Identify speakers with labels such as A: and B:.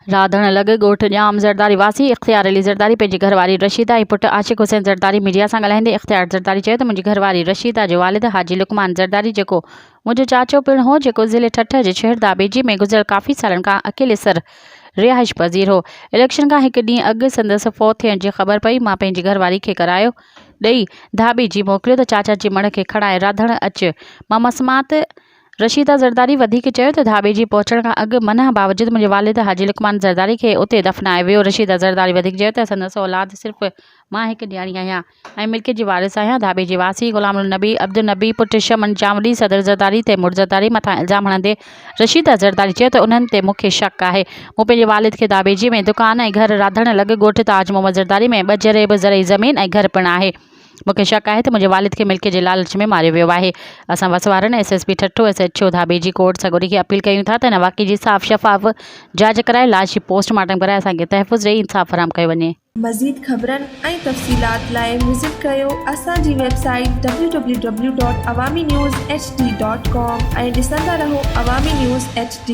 A: राधण लॻ ॻोठ ॼाम ज़रदारी वासी इख़्तियार अली ज़रदारी पंहिंजी घरवारी रशीदा ऐं पुटु आशिक़ हुसैन ज़रदारी मीडिया सां ॻाल्हाईंदे इख़्तियार ज़रदारी चयो त मुंहिंजी घरवारी रशीदा जो वालिद हाजी लुकमान ज़रदारी जेको मुंहिंजो चाचो पिणु हो, जेको ज़िले ठठ जे शहर दाबेजी में गुज़िरियल काफ़ी सालनि खां अकेले सर रिहाइश पज़ीर हो। इलेक्शन खां हिकु ॾींहुं अॻु संदसि फ़ौत थियण जी ख़बर पई। मां पंहिंजी घरवारी खे करायो ॾेई दाबेजी मोकिलियो त चाचा जी मण खे खणाए राधण अचु। मां मसमात रशीदा ज़रदारी वधीक चयो त दाबेजी पहुचण खां अॻु मनह बावजूदि मुंहिंजे वालिद हाजी लुकमान ज़रदारी खे उते दफ़नाए वियो। रशीदा ज़रदारी वधीक चयो त संदसि औलाद सिर्फ़ु मां हिकु ॾियाणी आहियां ऐं मिल्कियत जी वारिस आहियां। दाबेजी वासी ग़ुलाम नबी अब्दुल नबी पुटु शमन जामडी सदर ज़रदारी तैमूर ज़रदारी मथां इल्ज़ाम हणंदे रशीदा ज़रदारी चयो त उन्हनि ते मूंखे शक आहे। मूं पंहिंजे वालिद खे दाबेजी में दुकान ऐं घर राधण लॻ ॻोठ ताज मोहम्मद ज़रदारी में 2 जरेब ज़रई ज़मीन ऐं घर पिणु आहे। मूंखे शक आहे त मुंहिंजे वालिद खे मिल्कियत जे लालच में मारियो वियो आहे। असां वसवारनि SSP ठठो SHO दाबेजी कोर्ट सगोरी खे अपील कयूं था त हिन वाक़े जी साफ़ शफ़ाफ़ जांच कराए लाश जी पोस्टमार्टम कराए असांखे तहफ़ुज़ ॾेई इंसाफ़ फराहम कयो वञे।
B: मज़ीद ख़बरनि ऐं तफ़सीलात लाइ विज़िट कयो असांजी वेबसाइट www.awamiNewsHD.com ऐं ॾिसंदा रहो अवामी न्यूज़ HD।